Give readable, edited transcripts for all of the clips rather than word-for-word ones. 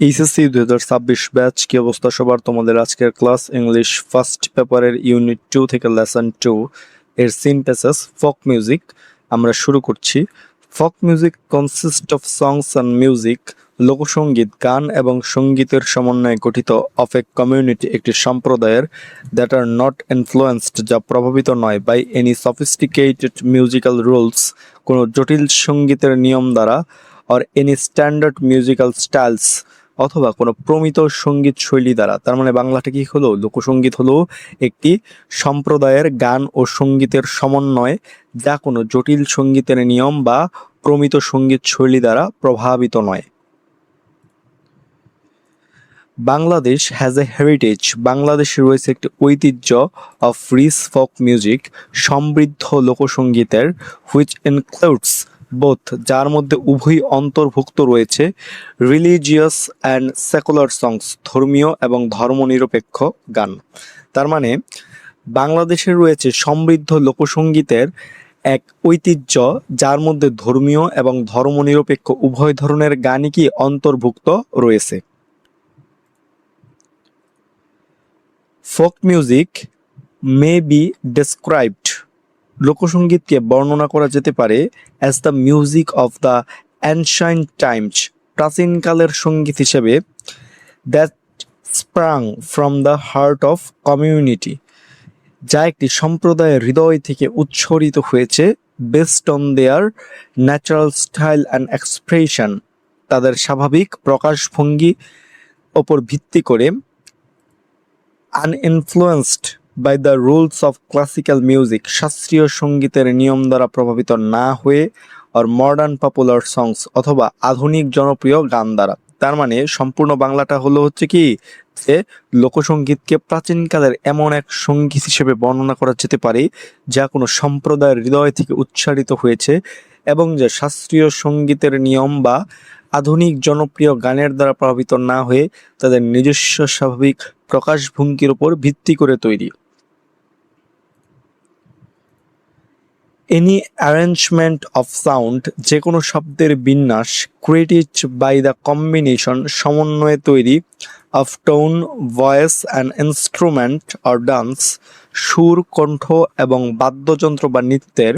HSC 2026 batch কি অবস্থা সবার? তোমাদের আজকের ক্লাস ইংলিশ ফার্স্ট পেপারের ইউনিট 2 থেকে লেসন 2 এর সিনথেসিস ফোক মিউজিক আমরা শুরু করছি। Folk music consist of songs and music, লোকসঙ্গীত গান এবং সঙ্গীতের সমন্বয়ে গঠিত অফ এ কমিউনিটি, একটি সম্প্রদায়ের, দ্যাট আর নট ইনফ্লুয়েন্সড, যা প্রভাবিত নয়, by any sophisticated musical rules, কোনো জটিল সঙ্গীতের নিয়ম দ্বারা, or any standard musical styles, অথবা কোনো প্রমিত সঙ্গীত শৈলী দ্বারা। তার মানে বাংলাটা কি হলো? লোকসঙ্গীত হলো একটি সম্প্রদায়ের গান ও সঙ্গীতের সমন্বয়, যা কোনো জটিল সঙ্গীতের নিয়ম বা প্রমিত সঙ্গীত শৈলী দ্বারা প্রভাবিত নয়। বাংলাদেশ হ্যাজ এ হেরিটেজ, বাংলাদেশে রয়েছে একটি ঐতিহ্য অফ রিচ ফোক মিউজিক, সমৃদ্ধ লোকসঙ্গীতের, হুইচ ইনক্লুডস বোথ, যার মধ্যে উভয়ই অন্তর্ভুক্ত রয়েছে, রিলিজিয়াস অ্যান্ড সেকুলার সংস, ধর্মীয় এবং ধর্মনিরপেক্ষ গান। তার মানে বাংলাদেশে রয়েছে সমৃদ্ধ লোকসঙ্গীতের এক ঐতিহ্য, যার মধ্যে ধর্মীয় এবং ধর্মনিরপেক্ষ উভয় ধরনের গানই কি অন্তর্ভুক্ত রয়েছে। Folk music may be described, লোকসঙ্গীতকে বর্ণনা করা যেতে পারে as the music of the ancient times, প্রাচীনকালের সঙ্গীত হিসেবে, that sprang from the heart of community, যা একটি সম্প্রদায়ের হৃদয় থেকে উৎসরিত হয়েছে, based on their natural style and expression, তাদের স্বাভাবিক প্রকাশভঙ্গি ওপর ভিত্তি করে, uninfluenced by the rules of classical music, শাস্ত্রীয় সঙ্গীতের নিয়ম দ্বারা প্রভাবিত না হয়ে, আর মডার্ন পপুলার সংস, অথবা আধুনিক জনপ্রিয় গান দ্বারা। তার মানে সম্পূর্ণ বাংলাটা হচ্ছে কি, যে লোকসঙ্গীতকে প্রাচীনকালের এমন এক সঙ্গীত হিসেবে বর্ণনা করা যেতে পারে, যা কোনো সম্প্রদায়ের হৃদয় থেকে উচ্চারিত হয়েছে, এবং যা শাস্ত্রীয় সঙ্গীতের নিয়ম বা আধুনিক জনপ্রিয় গানের দ্বারা প্রভাবিত না হয়ে তাদের নিজস্ব স্বাভাবিক প্রকাশভঙ্গির উপর ভিত্তি করে তৈরি। এনি অ্যারেঞ্জমেন্ট অফ সাউন্ড, যে কোনো শব্দের বিন্যাস, ক্রিয়েটেড বাই দ্য কম্বিনেশন, সমন্বয়ে তৈরি, of tone, voice and instrument or dance, সুর, কণ্ঠ এবং বাদ্যযন্ত্র বা নৃত্যের,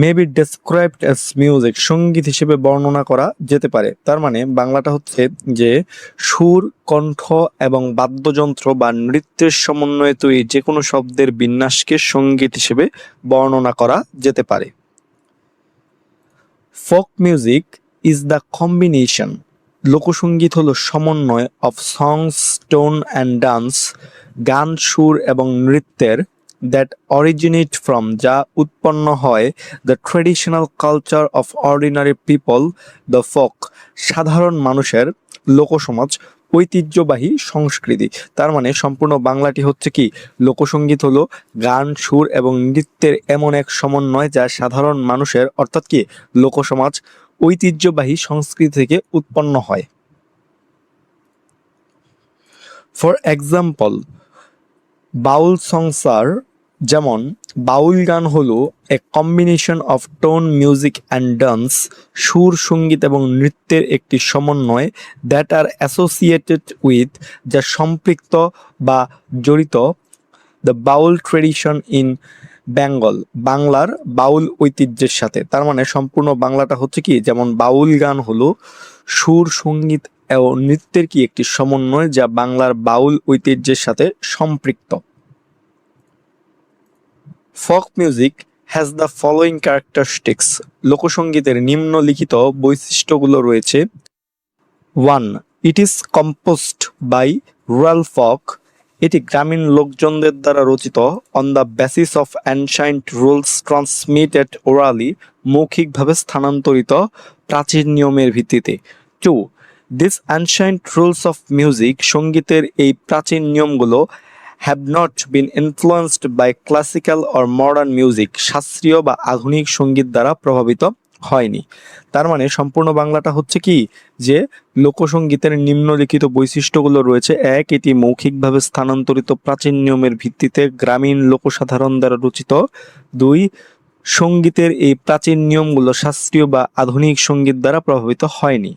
মে বি ডেসক্রাইবড অ্যাজ মিউজিক, সঙ্গীত হিসেবে বর্ণনা করা যেতে পারে। তার মানে বাংলাটা হচ্ছে যে সুর, কণ্ঠ এবং বাদ্যযন্ত্র বা নৃত্যের সমন্বয়ে তৈরি যে কোনো শব্দের বিন্যাসকে সঙ্গীত হিসেবে বর্ণনা করা যেতে পারে। Folk music is the combination, লোকসঙ্গীত হলো সমন্বয়, of songs, tone and dance, গান, সুর এবং নৃত্যের, দ্যাট অরিজিনেট ফ্রম, যা উৎপন্ন হয়, the traditional culture of ordinary people, the folk, সাধারণ মানুষের, লোকসমাজ, ঐতিহ্যবাহী সংস্কৃতি। তার মানে সম্পূর্ণ বাংলাটি হচ্ছে কি, লোকসঙ্গীত হলো গান, সুর এবং নৃত্যের এমন এক সমন্বয়, যা সাধারণ মানুষের, অর্থাৎ কি লোকসমাজ, ঐতিহ্যবাহী সংস্কৃতি থেকে উৎপন্ন হয়। ফর এক্সাম্পল, বাউল সংস আর, যেমন বাউল গান হলো a combination of tone, music and dance, সুর, সঙ্গীত এবং নৃত্যের একটি সমন্বয়, দ্যাট আর অ্যাসোসিয়েটেড উইথ, যা সম্পৃক্ত বা জড়িত, the Baul tradition in Bengal, বাংলার বাউল ঐতিহ্যের সাথে। তার মানে সম্পূর্ণ বাংলাটা হচ্ছে কি, যেমন বাউল গান হলো সুর, সঙ্গীত ও নৃত্যের কি একটি সমন্বয়, যা বাংলার বাউল ঐতিহ্যের সাথে সম্পৃক্ত। Folk music has the following characteristics, লোকসঙ্গীতের নিম্নলিখিত বৈশিষ্ট্যগুলো রয়েছে। 1. It is composed by rural folk, এটি গ্রামীণ লোকজনদের দ্বারা রচিত, on the basis of ancient rules transmitted orally, মৌখিকভাবে স্থানান্তরিত প্রাচীন নিয়মের ভিত্তিতে। 2. This ancient rules of music, সঙ্গীতের এই প্রাচীন নিয়মগুলো, have not been influenced by classical or modern music, শাস্ত্রীয় বা আধুনিক সঙ্গীত দ্বারা প্রভাবিত হয়নি। তার মানে সম্পূর্ণ বাংলাটা হচ্ছে কি, যে লোকসঙ্গীতের নিম্নলিখিত বৈশিষ্ট্যগুলো রয়েছে। 1. এটি মৌখিকভাবে স্থানান্তরিত প্রাচীন নিয়মের ভিত্তিতে গ্রামীণ লোকসাধারণ দ্বারা রচিত। 2. সঙ্গীতের এই প্রাচীন নিয়মগুলো শাস্ত্রীয় বা আধুনিক সঙ্গীত দ্বারা প্রভাবিত হয়নি।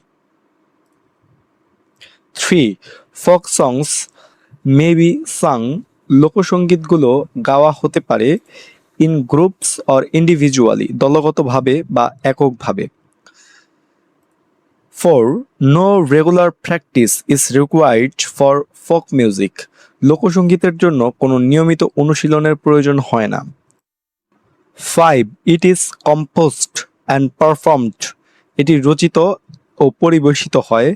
3. Folk songs may be sung, লোকসঙ্গীতগুলো গাওয়া হতে পারে ইন গ্রুপস অর ইন্ডিভিজুয়ালি, দলগতভাবে বা এককভাবে। 4. No regular practice is required for folk music, লোকসঙ্গীতের জন্য কোনো নিয়মিত অনুশীলনের প্রয়োজন হয় না। 5. It is composed and performed, এটি রচিত ও পরিবেশিত হয়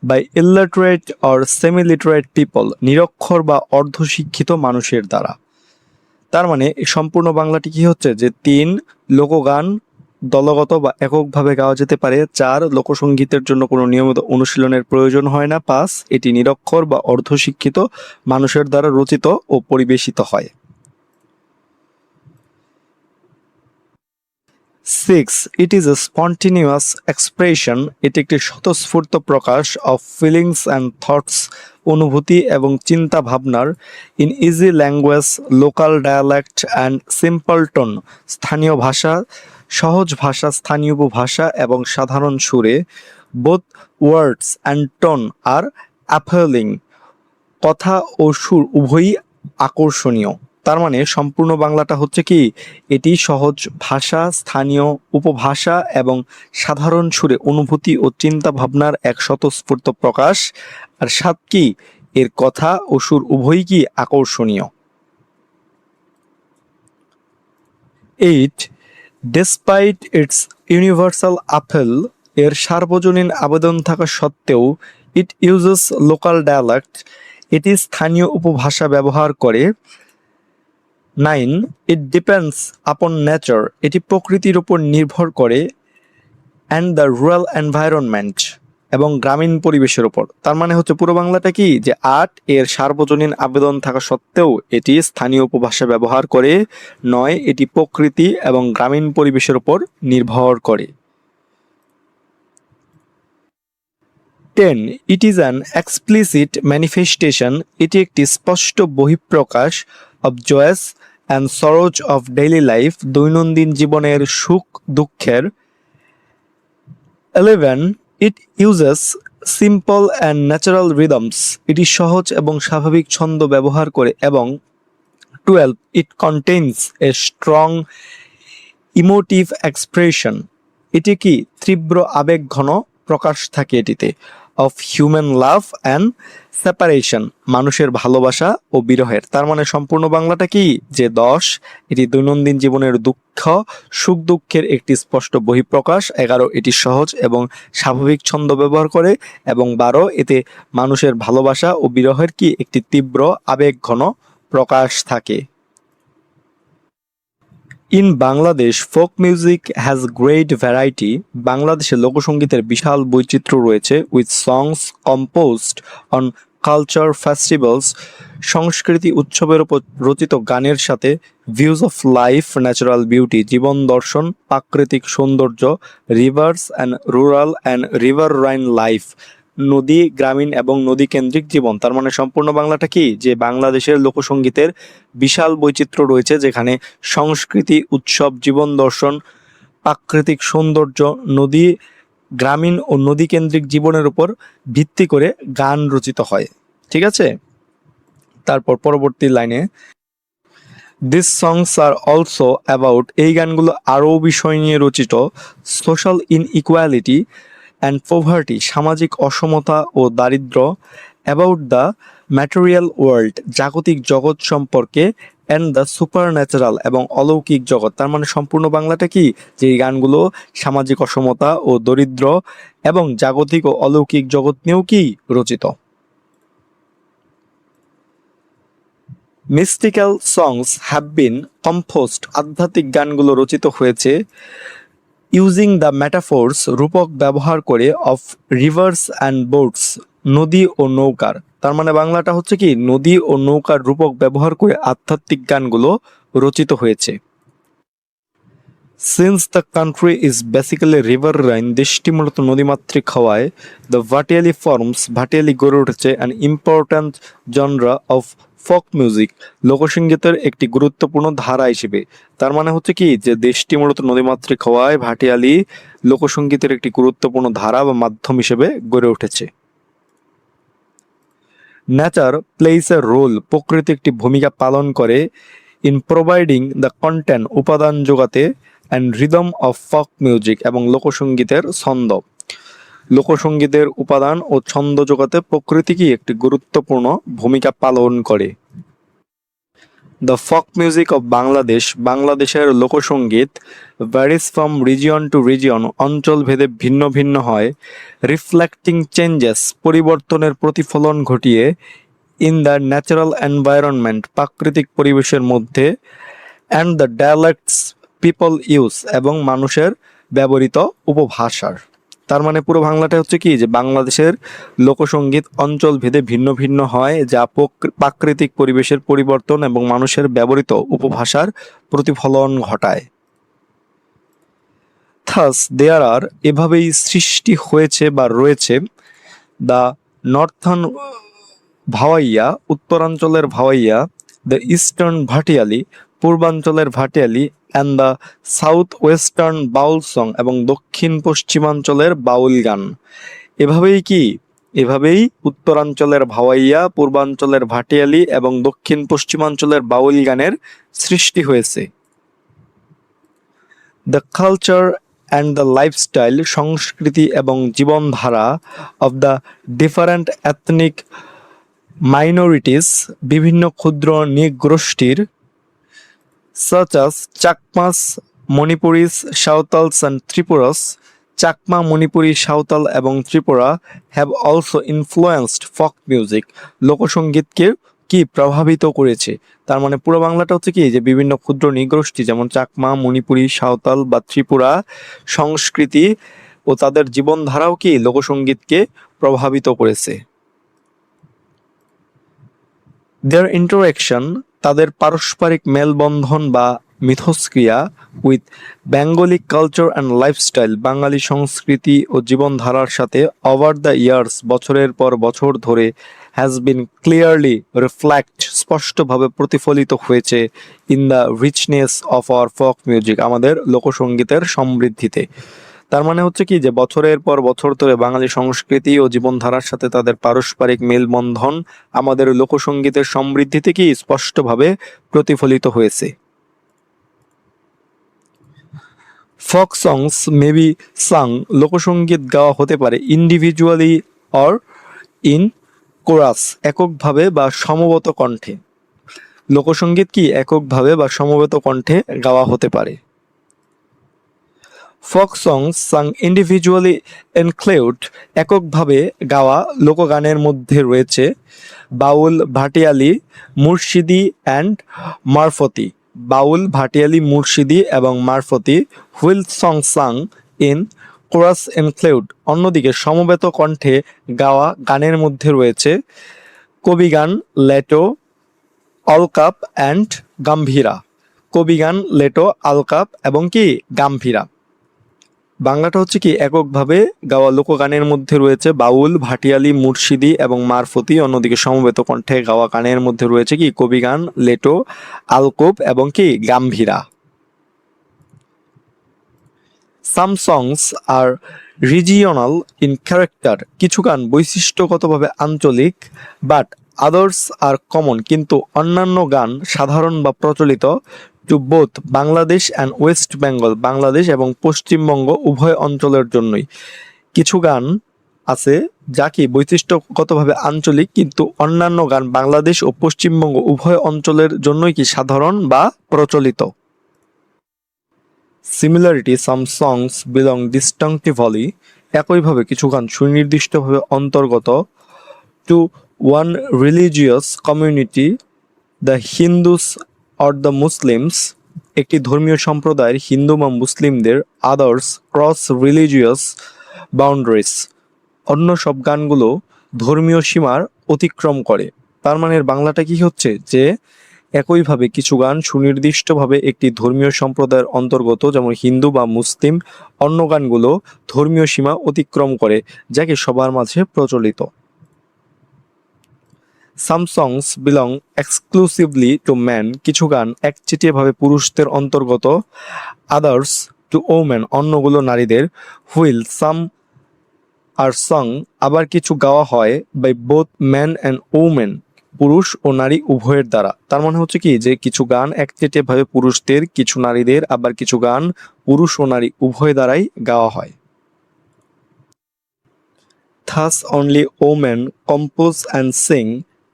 by illiterate or semi literate people, নিরক্ষর বা অর্ধশিক্ষিত মানুষের দ্বারা। তার মানে এই সম্পূর্ণ বাংলাটি কি হচ্ছে যে 3. লোকগান দলগত বা এককভাবে গাওয়া যেতে পারে। 4. লোকসঙ্গীতের জন্য কোনো নিয়মিত অনুশীলনের প্রয়োজন হয় না। 5. এটি নিরক্ষর বা অর্ধশিক্ষিত মানুষের দ্বারা রচিত ও পরিবেশিত হয়। 6. It is a spontaneous expression, এটি একটি স্বতঃস্ফূর্ত প্রকাশ অফ ফিলিংস অ্যান্ড থটস, অনুভূতি এবং চিন্তা ভাবনার, in easy language, local dialect and simple tone, স্থানীয় ভাষা, সহজ ভাষা, স্থানীয় উপভাষা এবং সাধারণ সুরে। Both words and tone are appealing, কথা ও সুর উভয়ই আকর্ষণীয়। তার মানে সম্পূর্ণ বাংলাটা হচ্ছে কি, এটি সহজ ভাষা, স্থানীয় উপভাষা এবং সাধারণ সুরে অনুভূতি ও চিন্তা ভাবনার এক স্বতঃস্ফূর্ত প্রকাশ। আর 7 কি, এর কথা ও সুর উভয়ই কি আকর্ষণীয়। 8. ডেসপাইট ইটস ইউনিভার্সাল আপেল, এর সার্বজনীন আবেদন থাকা সত্ত্বেও, ইট ইউজেস লোকাল ডায়ালেক্ট, এটি স্থানীয় উপভাষা ব্যবহার করে। 9. ইট ডিপেন্ডস আপন নেচার, এটি প্রকৃতির উপর নির্ভর করে। অ্যান্ড দ্য রুরাল এনভায়রনমেন্ট, এবং গ্রামীণ পরিবেশের উপর। তার মানে হচ্ছে পুরো বাংলাটা কি যে 8. এর সার্বজনীন আবেদন থাকা সত্ত্বেও এটি স্থানীয় উপভাষা ব্যবহার করে। 9. এটি প্রকৃতি এবং গ্রামীণ পরিবেশের উপর নির্ভর করে। 10. It is an explicit manifestation, এটি একটি স্পষ্ট বহিঃপ্রকাশ of joys and sorrows of daily life, দৈনন্দিন জীবনের সুখ দুঃখের। 11. It uses simple and natural rhythms, এটি সহজ এবং স্বাভাবিক ছন্দ ব্যবহার করে। এবং 12. It contains a strong emotive expression, এটি কি তীব্র আবেগ ঘন প্রকাশ থাকে এটিতে। Of human love and separation, মানুষের ভালোবাসা ও বিরহের। তার মানে সম্পূর্ণ বাংলাটা কি যে 10. এটি দৈনন্দিন জীবনের দুঃখ সুখ দুঃখের একটি স্পষ্ট বহিঃপ্রকাশ। 11. এটি সহজ এবং স্বাভাবিক ছন্দ ব্যবহার করে। এবং 12. এতে মানুষের ভালোবাসা ও বিরহের কি একটি তীব্র আবেগ ঘন প্রকাশ থাকে। In Bangladesh folk music has great variety, বাংলাদেশে লোকসঙ্গীতের বিশাল বৈচিত্র্য রয়েছে। With songs composed on culture festivals, সংস্কৃতি উৎসবের ওপর রচিত গানের সাথে। Views of life, natural beauty, জীবন দর্শন, প্রাকৃতিক সৌন্দর্য। Rivers and rural and riverine life, নদী গ্রামীণ এবং নদী কেন্দ্রিক জীবন। তার মানে সম্পূর্ণ বাংলাটা কি যে বাংলাদেশের লোকসঙ্গীতের বিশাল বৈচিত্র্য রয়েছে, যেখানে সংস্কৃতি উৎসব জীবন দর্শন প্রাকৃতিক সৌন্দর্য নদী গ্রামীণ ও নদী কেন্দ্রিক জীবনের উপর ভিত্তি করে গান রচিত হয়। ঠিক আছে, তারপর পরবর্তী লাইনে this songs are also about, এই গানগুলো আরও বিষয় নিয়ে রচিত। সোশ্যাল ইনইকুয়ালিটি অ্যান্ড পভার্টি, সামাজিক অসমতা ও দারিদ্র্য। অ্যাবাউট দ্য ম্যাটেরিয়াল ওয়ার্ল্ড, জাগতিক জগৎ সম্পর্কে। অ্যান্ড দ্য সুপার ন্যাচারাল, এবং অলৌকিক জগৎ। তার মানে সম্পূর্ণ বাংলাটা কি যে এই গানগুলো সামাজিক অসমতা ও দরিদ্র এবং জাগতিক ও অলৌকিক জগৎ নিয়েও কি রচিত। Mystical songs have been composed, আধ্যাত্মিক গানগুলো রচিত হয়েছে। ইউজিং দ্য মেটাফোর্স, রূপক ব্যবহার করে। অফ রিভার্স অ্যান্ড বোটস, নদী ও নৌকার। তার মানে বাংলাটা হচ্ছে কি নদী ও নৌকার রূপক ব্যবহার করে আধ্যাত্মিক গানগুলো রচিত হয়েছে। Since the country is basically riverine, দেশটি মূলত নদীমাতৃক হওয়ায়। দ্য ভাটিয়ালি ফর্মস, ভাটিয়ালি গড়ে উঠেছে an important genre of folk music, লোকসঙ্গীতের একটি গুরুত্বপূর্ণ ধারা হিসেবে। তার মানে হচ্ছে কি যে দেশটি মূলত নদীমাতৃক হওয়ায় ভাটিয়ালি লোকসঙ্গীতের একটি গুরুত্বপূর্ণ ধারা বা মাধ্যম হিসেবে গড়ে উঠেছে। নেচার প্লেস এ রোল, প্রকৃতি একটি ভূমিকা পালন করে ইন প্রোভাইডিং দ্য কন্টেন্ট, উপাদান যোগাতে, অ্যান্ড রিদম অফ ফক মিউজিক, এবং লোকসঙ্গীতের ছন্দ। লোকসঙ্গীতের উপাদান ও ছন্দ যোগাতে প্রকৃতি কি একটি গুরুত্বপূর্ণ ভূমিকা পালন করে। দ্য ফক মিউজিক অফ বাংলাদেশ, বাংলাদেশের লোকসঙ্গীত varies from region to region, অঞ্চল ভেদে ভিন্ন ভিন্ন হয়। রিফ্লেক্টিং চেঞ্জেস, পরিবর্তনের প্রতিফলন ঘটিয়ে, ইন দ্য ন্যাচারাল এনভায়রনমেন্ট, প্রাকৃতিক পরিবেশের মধ্যে, অ্যান্ড দ্য ডায়ালেক্টস পিপল ইউজ, এবং মানুষের ব্যবহৃত উপভাষার। তার মানে পুরো বাংলাটা হচ্ছে কি যে বাংলাদেশের লোকসঙ্গীত অঞ্চল ভেদে ভিন্ন ভিন্ন হয়, যা প্রাকৃতিক পরিবেশের পরিবর্তন এবং মানুষের ব্যবহৃত উপভাষার প্রতিফলন ঘটায়। থাস দেয়ার আর, এভাবেই সৃষ্টি হয়েছে বা রয়েছে, দ্য নর্থার্ন ভাওয়াইয়া, উত্তরাঞ্চলের ভাওয়াইয়া, দ্য ইস্টার্ন ভাটিয়ালি, পূর্বাঞ্চলের Bhatiali, and the south western Baul song, এবং দক্ষিণ পশ্চিমাঞ্চলের বাউল গান। এভাবেই উত্তরাঞ্চলের ভাওয়াইয়া, পূর্বাঞ্চলের ভাটিয়ালি এবং দক্ষিণ পশ্চিমাঞ্চলের বাউল গানের সৃষ্টি হয়েছে। The culture and the lifestyle, সংস্কৃতি এবং জীবনধারা of the different ethnic minorities, বিভিন্ন ক্ষুদ্র নৃগোষ্ঠীর, such as Chakmas, Manipuris, Santhals and Tripuras, Chakma, Manipuri, Santhal এবং Tripura, have also influenced folk music, লোকসঙ্গীতকে কি প্রভাবিত করেছে। তার মানে পুরো বাংলাটা হচ্ছে কি যে বিভিন্ন ক্ষুদ্র নৃগোষ্ঠী যেমন চাকমা, মণিপুরি, সাঁওতাল বা ত্রিপুরা সংস্কৃতি ও তাদের জীবনধারাও কি লোকসঙ্গীতকে প্রভাবিত করেছে। দেয়ার ইন্টারঅ্যাকশন, তাদের পারস্পরিক মেলবন্ধন বা মিথস্ক্রিয়া, with Bengali culture and lifestyle, Bangali সংস্কৃতি ও জীবনধারার সাথে, ওভার দ্য ইয়ার্স, বছরের পর বছর ধরে, হ্যাজ বিন ক্লিয়ারলি রিফ্লেক্ট, স্পষ্টভাবে প্রতিফলিত হয়েছে, in the richness of our ফক মিউজিক, আমাদের লোকসঙ্গীতের সমৃদ্ধিতে। তার মানে হচ্ছে কি যে বছরের পর বছর ধরে বাঙালি সংস্কৃতি ও জীবনধারার সাথে তাদের পারস্পরিক মেলবন্ধন আমাদের লোকসঙ্গীতের সমৃদ্ধিতে কি স্পষ্টভাবে প্রতিফলিত হয়েছে। ফক সংস মে বি সাং, লোকসঙ্গীত গাওয়া হতে পারে ইন্ডিভিজুয়ালি অর ইন কোরাস, এককভাবে বা সমবেত কণ্ঠে। লোকসঙ্গীত কি এককভাবে বা সমবেত কণ্ঠে গাওয়া হতে পারে। ফক সংস সাং ইন্ডিভিজুয়ালি ইনক্লুড, এককভাবে গাওয়া লোকগানের মধ্যে রয়েছে বাউল, ভাটিয়ালি, মুর্শিদি অ্যান্ড মারফতি, বাউল, ভাটিয়ালি, মুর্শিদি এবং Marfati. While song sung in chorus include, অন্যদিকে সমবেত কণ্ঠে গাওয়া গানের মধ্যে রয়েছে কবিগান, লেটো, অলকাপ অ্যান্ড গাম্ভীরা, কবিগান, লেটো, আলকাপ এবং কি গাম্ভীরা। বাংলাটা হচ্ছে কি এককভাবে গাওয়া লোকগানের মধ্যে রয়েছে বাউল, ভাটিয়ালি, মুর্শিদি এবং মারফতি, অন্যদিকে সমবেত কণ্ঠে গাওয়া গানের মধ্যে রয়েছে কি কবিগান, লেটো, আলকোপ এবং কি গাম্ভীরা। সাম সংস আর রিজিওনাল ইন ক্যারেক্টার, কিছু গান বৈশিষ্ট্যগতভাবে আঞ্চলিক, বাট আদার্স আর কমন, কিন্তু অন্যান্য গান সাধারণ বা প্রচলিত, to both Bangladesh and West Bengal, Bangladesh এবং পশ্চিমবঙ্গ উভয় অঞ্চলের জন্যই। কিছু গান আছে যা কি বৈশিষ্ট্যগতভাবে আঞ্চলিক, কিন্তু অন্যান্য গান বাংলাদেশ ও পশ্চিমবঙ্গ উভয় অঞ্চলের জন্যই কি সাধারণ বা প্রচলিত। সিমিলারিটি, সাম সংস বিলং ডিস্টিংক্টিভলি, একইভাবে কিছু গান সুনির্দিষ্টভাবে অন্তর্গত, to one religious community, the Hindus or the Muslims, একটি ধর্মীয় সম্প্রদায়ের হিন্দু বা মুসলিমদের, আদার্স ক্রস রিলিজিয়াস বাউন্ডারিজ, অন্য সব গানগুলো ধর্মীয় সীমার অতিক্রম করে। তার মানে বাংলাটা কি হচ্ছে যে একইভাবে কিছু গান সুনির্দিষ্টভাবে একটি ধর্মীয় সম্প্রদায়ের অন্তর্গত যেমন হিন্দু বা মুসলিম, অন্য গানগুলো ধর্মীয় সীমা অতিক্রম করে যাকে সবার মাঝে প্রচলিত। সাম সংস বিলং এক্সক্লুসিভলি টু ম্যান, কিছু গান একচেটিয়াভাবে পুরুষদের অন্তর্গত, আদার্স টু ওমেন, অন্যগুলো নারীদের, হুইল সাম আর সং আবার কিছু গাওয়া হয় by both man and women, পুরুষ ও নারী উভয়ের দ্বারা। তার মানে হচ্ছে কি যে কিছু গান একচেটিয়া ভাবে পুরুষদের, কিছু নারীদের, আবার কিছু গান পুরুষ ও নারী উভয় দ্বারাই গাওয়া হয়। Thus only women compose and sing,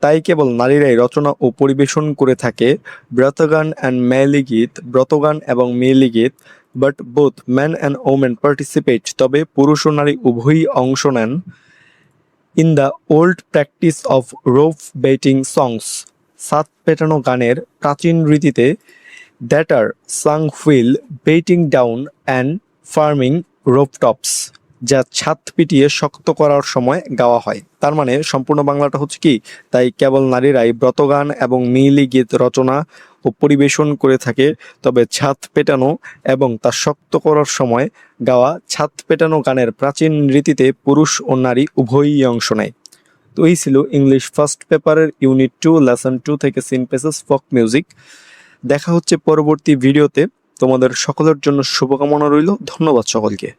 তাই কেবল নারীরাই রচনা ও পরিবেশন করে থাকে। ব্রতগান অ্যান্ড মেয়েলি গীত, ব্রতগান এবং মেয়েলি গীত। But both man and women participate, তবে পুরুষ ও নারী উভয়ই অংশ নেন। In the old practice of rope beating songs, সাত পেটানো গানের প্রাচীন রীতিতে, that are sung while beating down and farming rooftops, যা ছাদ পিটিয়ে শক্ত করার সময় গাওয়া হয়। তার মানে সম্পূর্ণ বাংলাটা হচ্ছে কি, তাই কেবল নারীরাই ব্রতগান এবং মেয়েলি গীত রচনা ও পরিবেশন করে থাকে, তবে ছাদ পেটানো এবং তা শক্ত করার সময় গাওয়া ছাদ পেটানো গানের প্রাচীন রীতিতে পুরুষ ও নারী উভয়ই অংশ নেয়। তো এই ছিল ইংলিশ ফার্স্ট পেপারের ইউনিট 2 লেসন 2 থেকে সিন পেসেস ফোক মিউজিক। দেখা হচ্ছে পরবর্তী ভিডিওতে। তোমাদের সকলের জন্য শুভকামনা রইল। ধন্যবাদ সকলকে।